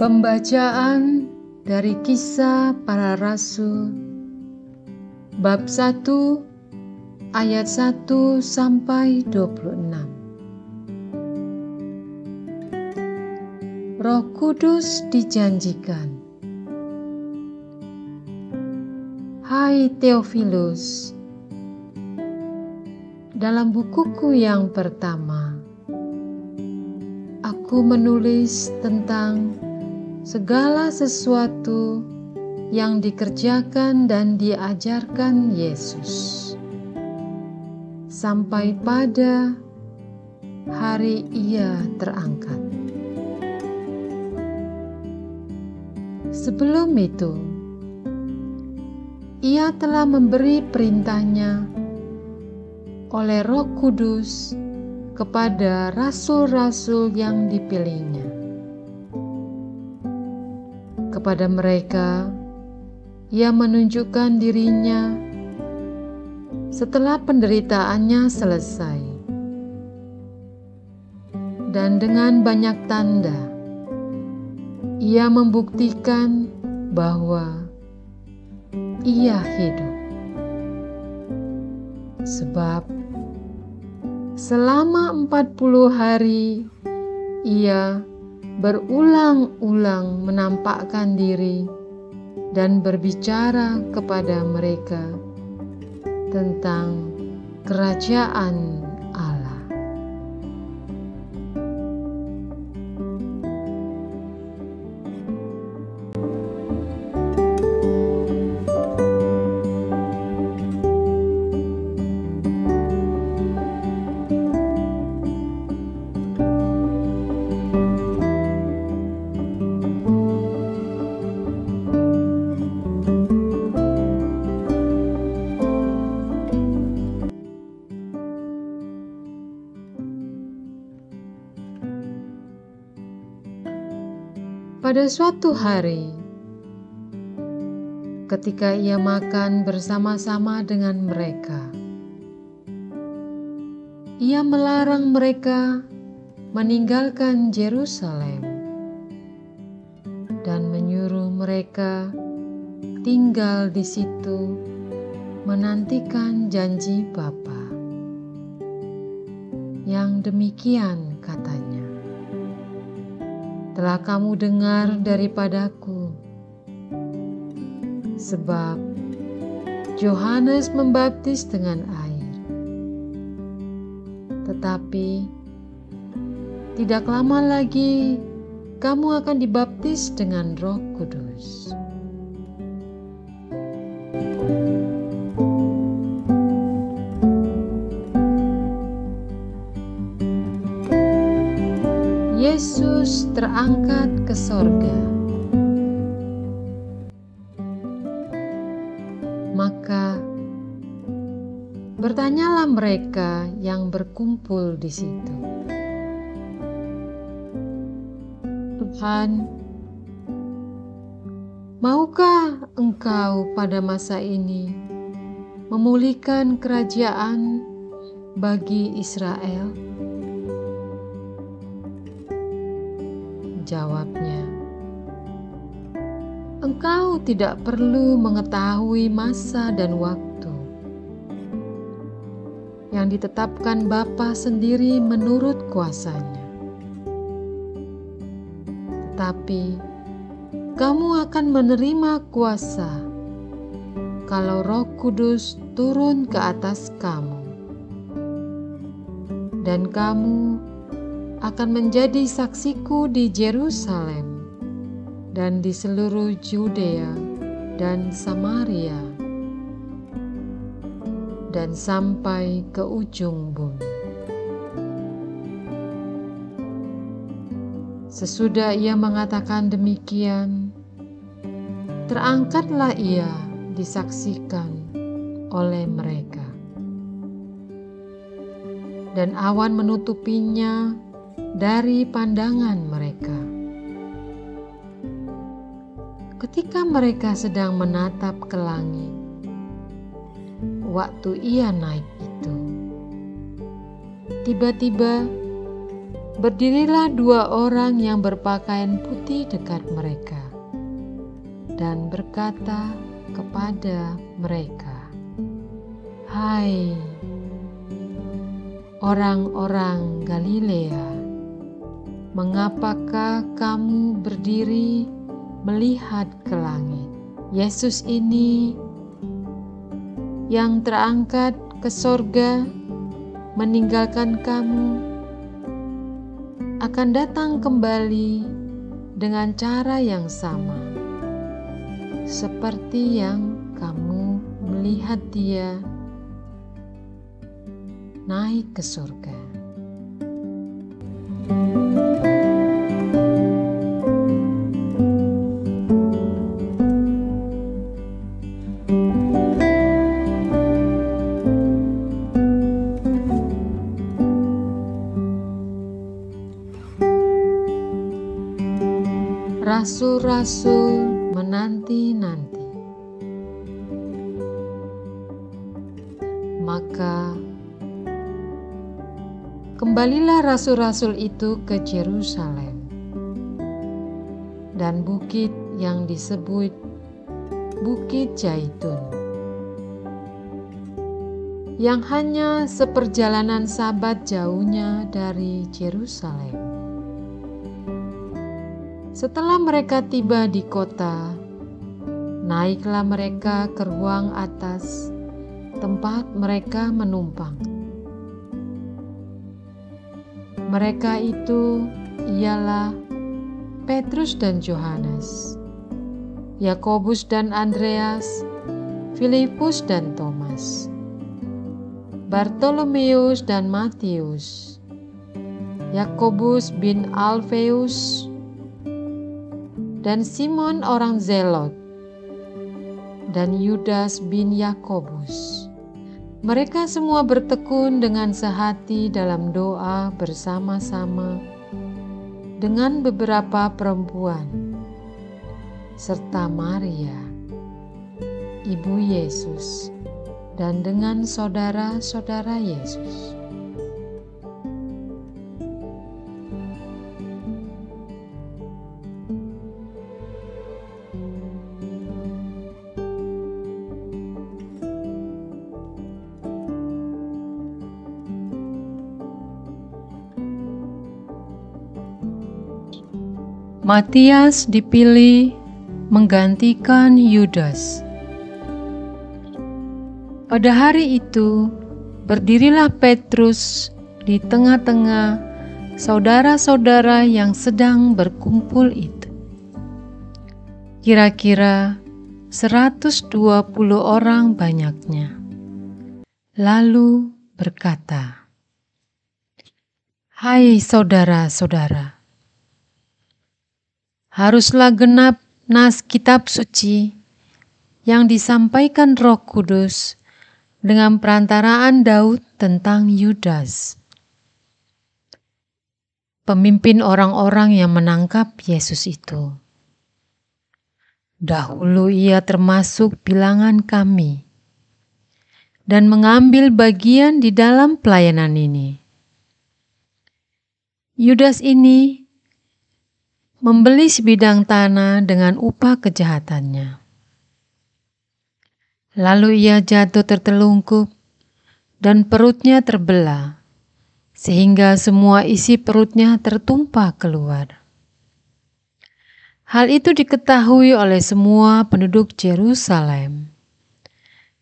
Pembacaan dari Kisah Para Rasul bab 1 ayat 1 sampai 26. Roh Kudus dijanjikan. Hai Theophilus, dalam bukuku yang pertama, aku menulis tentang segala sesuatu yang dikerjakan dan diajarkan Yesus sampai pada hari Ia terangkat. Sebelum itu, Ia telah memberi perintahnya oleh Roh Kudus kepada rasul-rasul yang dipilihnya. Kepada mereka, Ia menunjukkan dirinya setelah penderitaannya selesai. Dan dengan banyak tanda, Ia membuktikan bahwa Ia hidup. Sebab selama 40 hari Ia berulang-ulang menampakkan diri dan berbicara kepada mereka tentang kerajaan Allah. Pada suatu hari, ketika Ia makan bersama-sama dengan mereka, Ia melarang mereka meninggalkan Yerusalem dan menyuruh mereka tinggal di situ menantikan janji Bapa. Yang demikian katanya, telah kamu dengar daripadaku, sebab Yohanes membaptis dengan air, tetapi tidak lama lagi kamu akan dibaptis dengan Roh Kudus. Yesus terangkat ke sorga. Maka bertanyalah mereka yang berkumpul di situ, Tuhan, maukah Engkau pada masa ini memulihkan kerajaan bagi Israel? Jawabnya, Engkau tidak perlu mengetahui masa dan waktu yang ditetapkan Bapa sendiri menurut kuasa-Nya. Tetapi kamu akan menerima kuasa kalau Roh Kudus turun ke atas kamu, dan kamu akan menjadi saksiku di Yerusalem dan di seluruh Yudea dan Samaria dan sampai ke ujung bumi. Sesudah Ia mengatakan demikian, terangkatlah Ia disaksikan oleh mereka, dan awan menutupinya dari pandangan mereka. Ketika mereka sedang menatap ke langit, waktu Ia naik itu, tiba-tiba berdirilah dua orang yang berpakaian putih dekat mereka dan berkata kepada mereka, "Hai orang-orang Galilea, mengapakah kamu berdiri melihat ke langit? Yesus ini yang terangkat ke sorga meninggalkan kamu akan datang kembali dengan cara yang sama, seperti yang kamu melihat Dia naik ke surga." Rasul-rasul menanti-nanti. Maka kembalilah rasul-rasul itu ke Yerusalem dan bukit yang disebut Bukit Zaitun, yang hanya seperjalanan sabat jauhnya dari Yerusalem. Setelah mereka tiba di kota, naiklah mereka ke ruang atas tempat mereka menumpang. Mereka itu ialah Petrus dan Yohanes, Yakobus dan Andreas, Filipus dan Thomas, Bartolomeus dan Matius, Yakobus bin Alfeus, dan Simon orang Zelot, dan Yudas bin Yakobus. Mereka semua bertekun dengan sehati dalam doa bersama-sama dengan beberapa perempuan, serta Maria, ibu Yesus, dan dengan saudara-saudara Yesus. Matias dipilih menggantikan Yudas. Pada hari itu, berdirilah Petrus di tengah-tengah saudara-saudara yang sedang berkumpul itu. Kira-kira 120 orang banyaknya. Lalu berkata, "Hai saudara-saudara, haruslah genap nas kitab suci yang disampaikan Roh Kudus dengan perantaraan Daud tentang Yudas, pemimpin orang-orang yang menangkap Yesus itu. Dahulu ia termasuk bilangan kami dan mengambil bagian di dalam pelayanan ini. Yudas ini membeli sebidang tanah dengan upah kejahatannya. Lalu ia jatuh tertelungkup dan perutnya terbelah, sehingga semua isi perutnya tertumpah keluar. Hal itu diketahui oleh semua penduduk Yerusalem,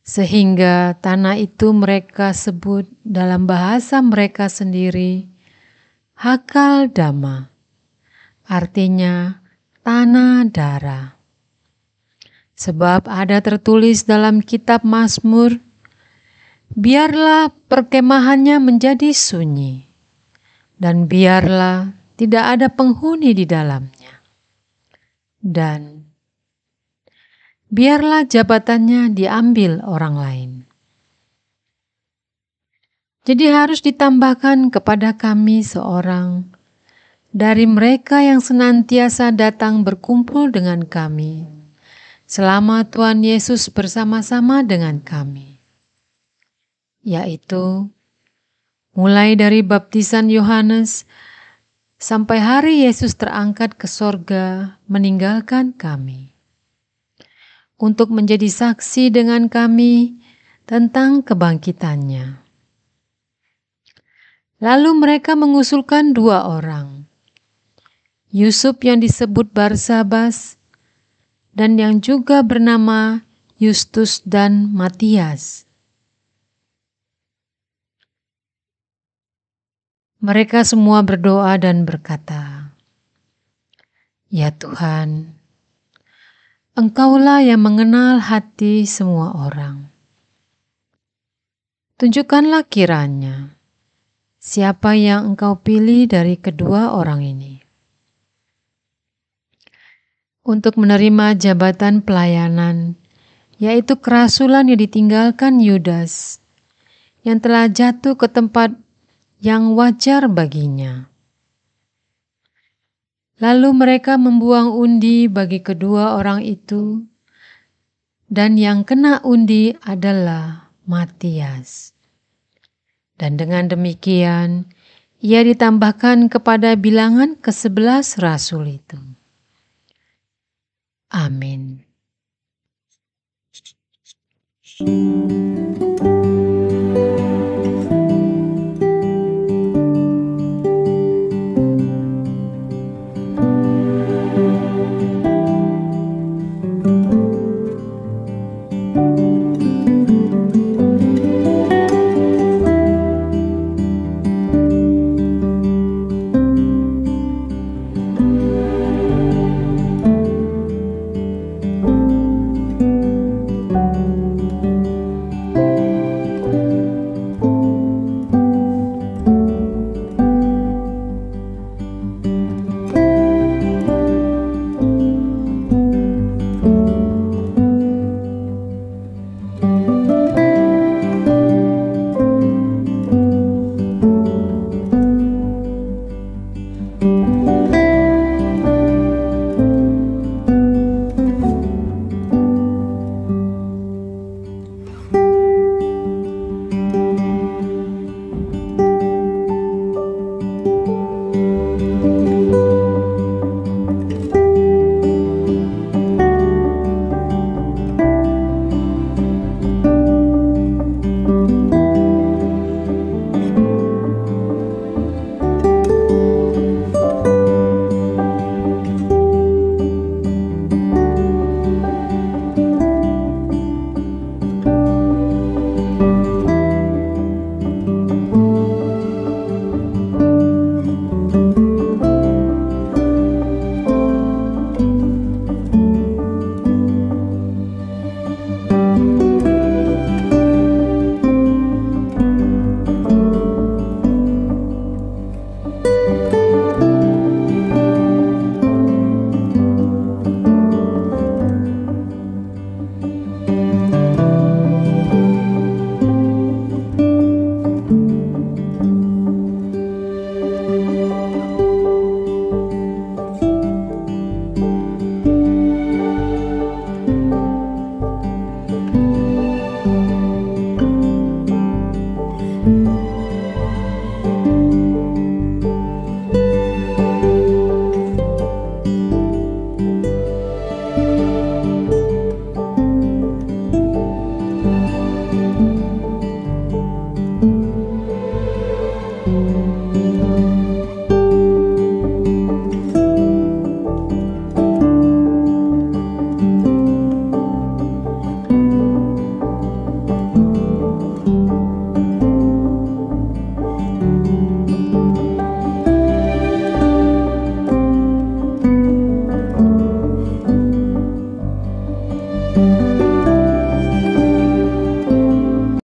sehingga tanah itu mereka sebut dalam bahasa mereka sendiri Hakal Dama, artinya tanah darah. Sebab ada tertulis dalam kitab Mazmur, biarlah perkemahannya menjadi sunyi, dan biarlah tidak ada penghuni di dalamnya. Dan biarlah jabatannya diambil orang lain. Jadi harus ditambahkan kepada kami seorang dari mereka yang senantiasa datang berkumpul dengan kami, selama Tuhan Yesus bersama-sama dengan kami, yaitu mulai dari baptisan Yohanes sampai hari Yesus terangkat ke sorga meninggalkan kami, untuk menjadi saksi dengan kami tentang kebangkitannya. Lalu mereka mengusulkan 2 orang, Yusuf yang disebut Barsabas dan yang juga bernama Yustus dan Matias. Mereka semua berdoa dan berkata, "Ya Tuhan, Engkaulah yang mengenal hati semua orang. Tunjukkanlah kiranya siapa yang Engkau pilih dari kedua orang ini untuk menerima jabatan pelayanan, yaitu kerasulan yang ditinggalkan Yudas, yang telah jatuh ke tempat yang wajar baginya." Lalu mereka membuang undi bagi kedua orang itu, dan yang kena undi adalah Matias. Dan dengan demikian, ia ditambahkan kepada bilangan ke-11 rasul itu. Amin.